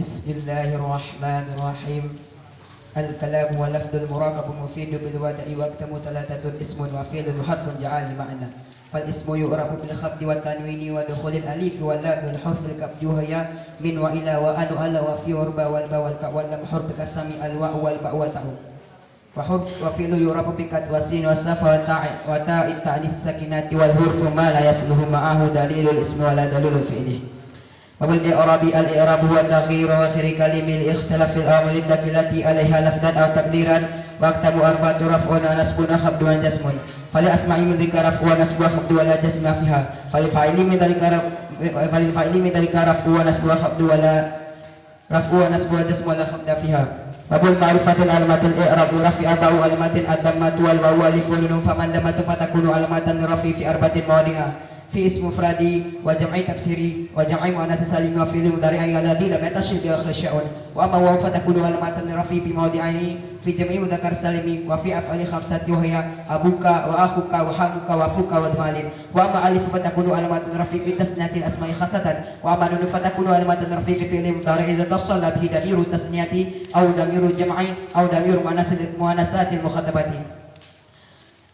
Bismillahirrahmanirrahim. Al-kalam wa lafdul muraqab mufidu bil wada'i waqtamu thalathatun ismun wa fi'lun harfun ja'ali ma'na. Fal ismu yu'rabu bil khabdi wa tanwini wa dukhulil alif wal lam wal hurf bil kabdi wa ya min wa ila wa anu ala wa fi warba wal ba wal ka wal lam hurf kasami al wa wal ba wa ta'u. Wa hurf wa fi'lu yu'rabu bi kat wa sin wa safa wa ta'i ta'nis sakinati wal hurfu ma la yasluhu ma'ahu dalilul ismi wa la dalilul fi'li. وبالإعراب الإعراب هو تغيير آخر كلمة لاختلاف الأمر التي عليها لفظا أو تقديرا واكتب أربعة رفع ونصب وخفض وجزم فلأسماء من ذلك رفع ونصب وخفض ولا جزم فيها فلفاعل من ذلك رفع ونصب وخفض ولا رفع ونصب وجزم ولا خفض فيها. باب المعرفة علامات الإعراب رفع أربع علامات الضمة والواو والألف والنون فمن دمت فتكون علامة الرفع في أربعة مواضع في اسم مفردي وجمع تكسيري وجمع مؤنث سالم وفعل مضارع الذي لم يتصل بآخر شيء واما واو فتكون علامة الرفع بموضعين في جمع مذكر سالم وفي افعال خمسة وهي ابوك واخوك وحمك وفوك وضمال واما الف فتكون علامة الرفع بتثنية الاسماء خاصة واما نون فتكون علامة الرفع بفعل مضارع اذا اتصل به ضمير التثنية او ضمير الجمع او ضمير مؤنثات المخاطبات.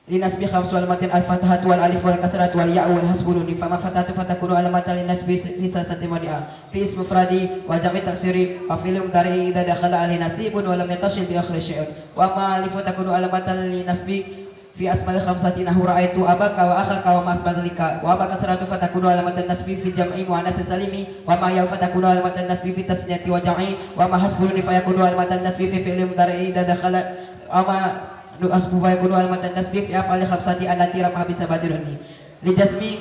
لنسب خمس علامات الفتحة والألف والكسرة والياء والحذف والنون فما فتحت فتكون علامة للنسب في ثلاثة مواضع في اسم مفرد وجمع تكسير وفعل مضارع إذا دخل عليه نصب ولم يتصل بآخر شيء واما ألف تكون علامة للنسب في أسماء الخمسة نحو رأيت أباك وأخاك وما أشبه ذلك واما كسرة فتكون علامة النسب في جمع مؤنث سالم واما ياء فتكون علامة النسب في تثنية وجمع واما حذف والنون فيكون علامة النسب في فعل مضارع إذا دخل واما asbu wa yakunu alamatan nasbi fi af'ali khamsati allati rafa'a bi sabadurni li jazmi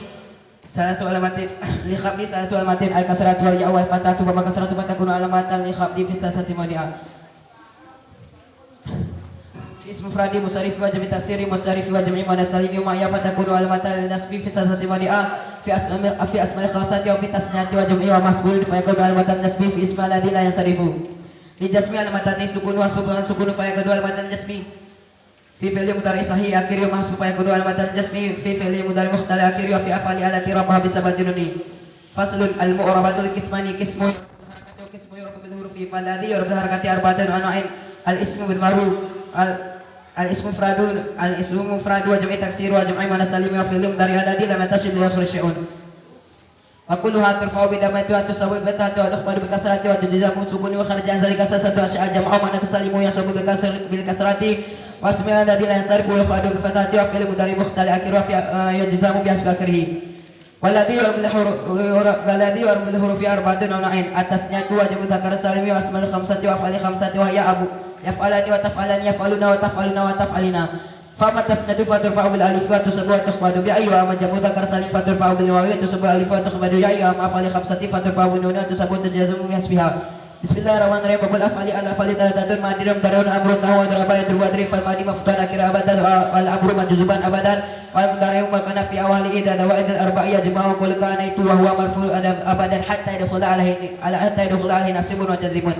salasu alamatin li khabdi salasu alamatin al kasratu wal ya wal fatatu wa kasratu fatakunu alamatan li khabdi fi salasati mawdi'a ismu mufradi musarrif wa jami' tasrif musarrif wa jami' muannas salim wa ya fatakunu alamatan li nasbi fi salasati mawdi'a fi asma'il khamsati wa fi tasniyati wa jami' wa masbul fa yakunu alamatan nasbi fi ismi alladhi la yansarifu li jazmi alamatan sukun wa asbu sukun fa yakunu alamatan jasmi في فعل مضارع صحيح akhir wa mahsub yakunu alamatan jasmi fi fi'li mudhari mukhtal akhir wa fi af'ali allati rafa'a bi sababin faslun al mu'rabatul qismani qismun yurabu bil hurufi falladhi yurabu harakati arba'atan anwa'in al ismu bil ma'ruf al ismu mufrad wa jam'i taksir wa jam'i muannas salim wa fi'li mudhari alladhi lam yatasil bi akhir shay'un wa kulluha turfa'u bi damati wa tusawwi bi tahti wa tukhbaru bi kasrati wa tujazamu sukuni wa kharajan zalika sasatu asya'a jam'u muannas salimu yasabu bil kasrati wasmi alladhi la yansarifu wa yafadu bi fatati wa fi'l mudhari mukhtal akhir wa fi yajzamu bi asbi akhirih walladhi yurab bil hurufi arba'atun naw'ain atasnya wa jamu dzakar salimi wa asmal khamsati wa af'ali khamsati wa ya abu yaf'alani wa taf'alani yaf'aluna wa taf'aluna wa taf'alina fama tasnadu faturfa'u bil alif wa tusabbu wa tukhbadu bi ayyi wa jamu dzakar salim faturfa'u bil wawi wa tusabbu alif wa tukhbadu ya ayyi wa af'ali khamsati faturfa'u bin nun wa tusabbu tajazumu bi asbiha. Bismillahirrahmanirrahim. Babul af'ali al-af'ali talatun madiram darun amrun nahwa daraba yadru wadri fal madi mafdan akhir abadan wal amru majzuban abadan wal mudari ma kana fi awali idza dawaid al-arba'iyya jama'u kull kana itu wa huwa marfu abadan hatta yadkhula alaihi nasibun wa jazibun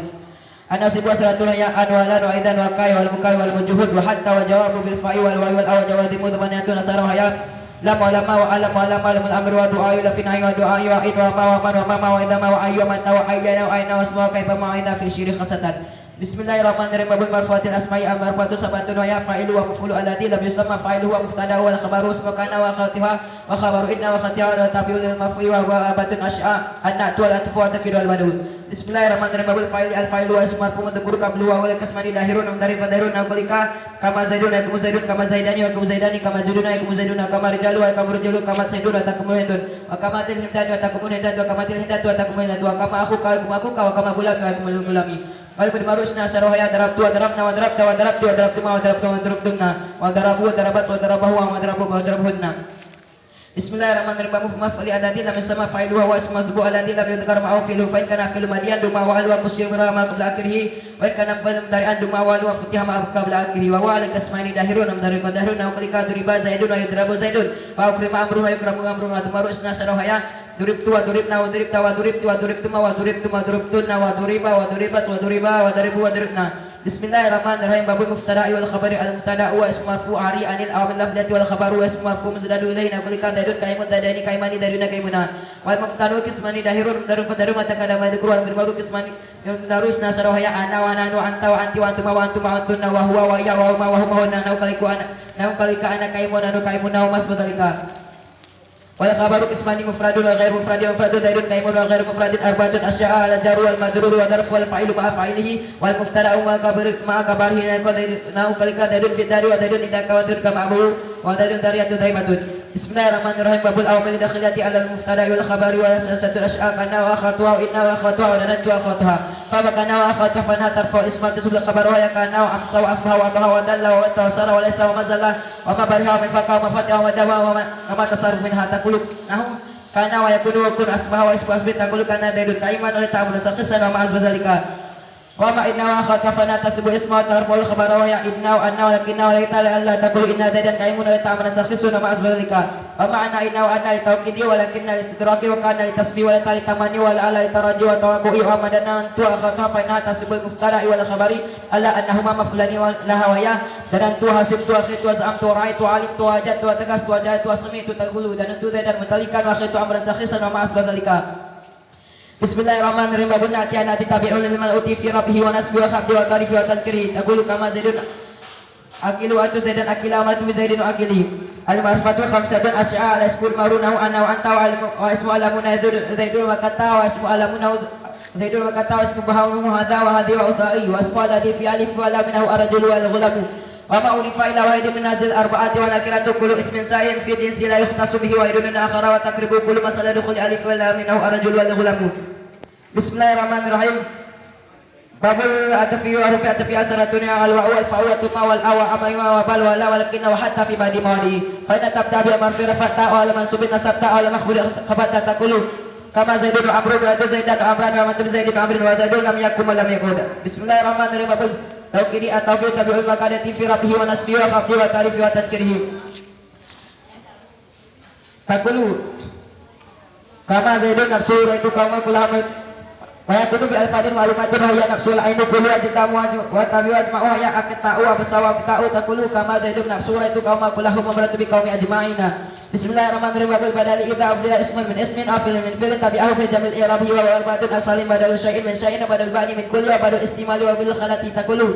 an-nasibu asratun ya anwalan wa idan wa kai wal mukai wal mujhud wa hatta wa jawabu bil fa'i wal wawi wal aw jawadi mudmaniyatun asara hayat lama wa alam amru wa du'a ila fi nahi wa du'a wa id wa ma wa man wa ma wa idza ma wa ayyu ma tawa ayyana wa ayna wa asma kaifa ma idza fi syiri khasatan. Bismillahirrahmanirrahim. Babul marfuatil asma'i marfuatu sabatun wa ya fa'ilu wa maf'ulu alladhi lam yusamma fa'iluhu wa mubtada wal khabaru ismu kana wa khatiha wa khabaru inna wa khatiha wa tabi'u lil maf'i wa huwa abatun as'a an-na'tu wal atfu wa takidu al badul. Bismillahirrahmanirrahim. Babul fa'ili al fa'ilu wa ismu marfu madhkur qablu wa wal kasmani dahirun dari fadarun aqlika kama zaidun yakum zaidun kama zaidani yakum zaidani kama zaiduna yakum zaiduna kama rijalu wa kama rijalu kama zaidun wa takum hindun wa kama til hindan wa takum hindan wa kama til hindan wa takum hindan wa kama akhuka wa kama gulam wa kama gulami wal marusna sarahaya darabtu wa darabna wa darabta wa darabtu wa darabtuma wa darabtu wa darabtunna wa darabu wa darabat wa darabahu wa darabu wa darabhunna. Bismillahirrahmanirrahim. Maf'ali alladhi lam yusamma fa'iluhu wa ismu mazbu alladhi lam yudhkar ma'ahu fi'luhu fa in kana fi'lu madiyan duma wa alwa musyira ma qabla akhirih wa in kana fi'lu mudari'an duma wa alwa futiha ma qabla akhirih wa wa al-kasmani dahirun am dari fadahrun wa qalika duriba zaidun wa yudrabu zaidun wa ukrima amrun wa yukramu amrun wa tumarusna sarahaya duribtu wa duribna wa duribta wa duribtu wa duribtuma wa duribtuma duribtunna wa duriba wa duribat wa duriba wa daribu wa duribna. Bismillahirrahmanirrahim. Babul mubtada'i wal khabari al mubtada' wa ismu marfu' ari anil awamil lafdati wal khabaru wa ismu marfu' muzdadu ilaina kulika daidun kaimun dadaini kaimani daiduna kaimuna wal mubtada'u kismani dahirun darun fadaru matakadama dzikru wal mirbaru kismani darus nasaroh ya ana wa nanu anta wa anti wa antuma wa antuma wa antunna wa huwa wa ya wa huma wa huma wa nanu kalika ana kaimun nanu kaimuna wa masbadalika wal khabaru kismani mufradun wa ghairu mufradin mufradun dairun kaimun wa ghairu mufradin arba'atun asya'a al jaru wal majrur wa darf wal fa'ilu ma'a fa'ilihi wal mubtada'u ma'a kabarihi nau kalika dairun fi dari wa dairun idza kawadir kama abu wa dairun dariyatun daimatun. Bismillahirrahmanirrahim. Babul awamil dakhilati ala al mubtada'i wal khabari wa sasatul asya'a kana wa akhatuha wa inna wa akhatuha wa danatu wa akhatuha fa kana wa akhatuha fa na tarfa isma tasbul khabaru wa kana wa amsa wa asma wa taha wa dalla wa tawsara wa laysa wa mazalla wa ma bariha min faqa wa fatiha wa dawa wa ma tasarruf min hatta kuluk nahum kana wa yakunu wa kun asbaha wa isbu asbit taqulu kana daidun kaiman wa ta'amul sakhisan wa ma'az bazalika wa ma inna wa khatafana tasbu isma wa tarful khabara wa ya inna wa anna wa lakinna wa laita alla taqulu inna daidan kaimun wa ta'amul sakhisun wa ma'az bazalika wa ma anna inna wa anna tawkidi wa lakinna istidraki wa kana litasbi wa la tamani wa la ala taraji wa tawaqui wa madana tu khatafana tasbu muftara wal khabari alla annahuma maflani wa laha wa ya dan tu hasib tu akhir tu azam tu ra'aitu alim tu wajad tu tegas tu wajad tu asmi tu taqulu dan tu daidan mutalikan wa akhir tu amran sakhisan wa ma'az bazalika. Bismillahirrahmanirrahim. Babun atiana tabi'un liman uti fi rabbihi wa nasbi wa khabdi wa tarifi wa tadkiri taqulu kama zaidun akilu atu zaidan akila wa tu zaidun akili al marfatu khamsatun asya'a al ismul marunahu ana wa anta wa ismu alamuna zaidun wa kata wa ismu alamuna zaidun wa kata wa ismu bahamu hadha wa hadi wa udai wa ismu alladhi fi alif wa laminahu arjulu wal ghulamu wa ma urifa ila wahid min nazil arba'ati wa nakiratu kullu ismin sa'in fi jinsi la yukhtasu bihi wa idun akhara wa taqribu kullu masala dukhuli alif wa laminahu arjulu wal ghulamu. Bismillahirrahmanirrahim. Babul atfi wa rufi atfi asaratun al wa wal fa wa tuma wal awa ama wa bal wala walakin wa hatta fi badi mawdi fa inna tabda bi marfi rafata wa lam subit nasabta wa lam akhbir khabata taqulu kama zaidun amrun wa zaidan amran wa matum zaidun amrin wa zaidun lam yakum lam yakun. Bismillahirrahmanirrahim. Babul tauqidi atau tabi'ul makadati fi rabbihi wa nasbihi wa khabdi wa tarifi wa tadkirihi taqulu kama zaidun nafsu raitu kama kullamat wa yakunu bi alfadin wa alimatin wa ya nafsul ainu kullu ajtamu wa tabi'at ma wa ya aqta'u wa basawa qta'u taqulu kama zaidun nafsu raitu kama kullahu mamratu bi qaumi ajma'ina. Bismillahirrahmanirrahim. Babul badali idza abdila isman min ismin afil min fi'lin tabi'ahu fi jamil i'rabihi wa arba'atun asalim badal syai'in min syai'in badal ba'ni min kulli wa badal istimali wa bil khalati taqulu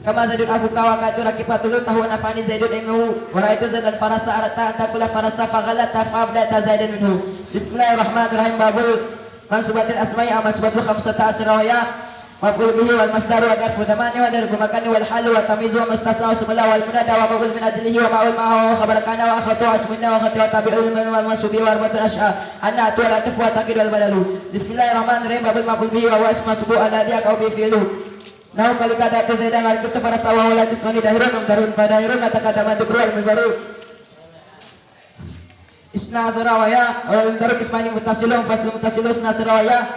kama zaidun abu kawakatu rakibatul tahu nafani zaidun minhu wa ra'aitu zaidan farasa arata taqula farasa faghalata fa'abdata zaidan minhu. Bismillahirrahmanirrahim. Babul mansubatil asma'i amasbatul khamsata asraya maf'ul bihi wal masdaru wa darfu thamani wa darfu makani wal halu wa tamizu wa mustasna wa sumla wal munada wa maf'ul min ajlihi wa ma'ul ma'ahu wa khabar kana wa akhatu asmunna wa khatu wa tabi'ul min wal masubi wa arbatun as'a anna tu la tafu wa taqid wal badalu. Bismillahirrahmanirrahim. Babul maf'ul bihi wa ismu subu alladhi aqau bi fi'lu nahu kalika datu zaidan al kitab para sawahu la kismani dahirun darun fadairun atakadama dukru al mubaru isna sarawaya wa daru kismani mutasilun faslu mutasilus nasrawaya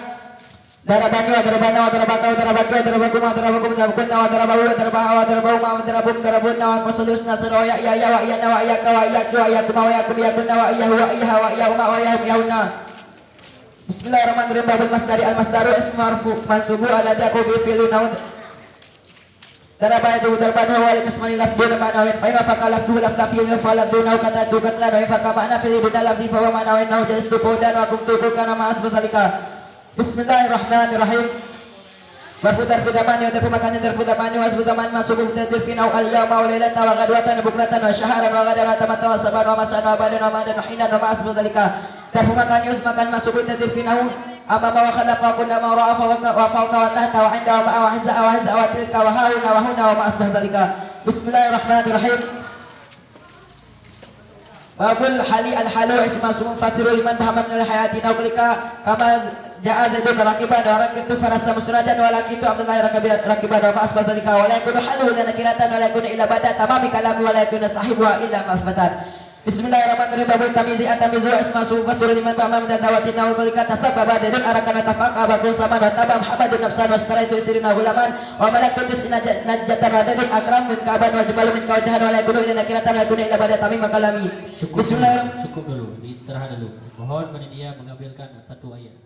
darabani wa darabana wa darabaka wa darabaka wa darabakum wa darabakum darabakunna wa darabahu wa darabaha wa darabahu wa darabum darabunna wa fasalus nasrawaya ya wa iyana wa iyaka wa iyaku wa iyakum wa iyakum iyakunna wa iyahu wa iyaha wa iyahuma wa iyahum iyahunna. Bismillahirrahmanirrahim. Babul masdari al masdaru ismu marfu mansubu ala daqu bi fi'lun darabaya tu darbana wa likasmani lafdun ma'na wa fa'ina fa kalaftu lafta fi fa lafdun au kata tu katla wa fa kama ana fi bidal lafdi fa wa ma'na wa innahu jastu qudan wa kuntu kana ma'as bazalika. Bismillahirrahmanirrahim. Bafu darfu damani wa darfu makani darfu damani wa asbu damani masubu tadir fi nau al yawma wa lailata wa ghadwatan wa bukratan wa shaharan wa ghadaratan wa saban wa masan wa badan wa madan wa hinan wa ma'as bazalika. Darfu makani us makan masubu tadir fi nau amama wa khalaqa kunna ma ra'a wa fawqa wa tahta wa 'inda wa ma'a wa 'izza wa tilka wa hauna wa huna wa ma asbah dzalika. Bismillahirrahmanirrahim. Babul hali al halu isma sumun fasiru liman bahama min al hayati naulika kama ja'a zaidun rakiban wa rakibtu farasa musrajan wa lakitu abdullah rakiban wa ma asbah dzalika wa la yakunu halu lana kiratan wa la yakunu illa bada tamami kalami wa la yakunu sahibuha illa mafatan. Bismillahirrahmanirrahim. Babul tamizi atamizu isma sumun fasiru liman bahama min dawati naulika tasababa dadun arakana tafaqa babul saman wa tabam habadun nafsan wa staraitu isrina gulaman wa malakutis najjatan wa dadun akram min kaban wa jabalu min kawajahan wa la yakunu illa kiratan wa yakunu illa bada tamami kalami. Cukup dulu, istirahat dulu. Mohon panitia mengambilkan satu ayat.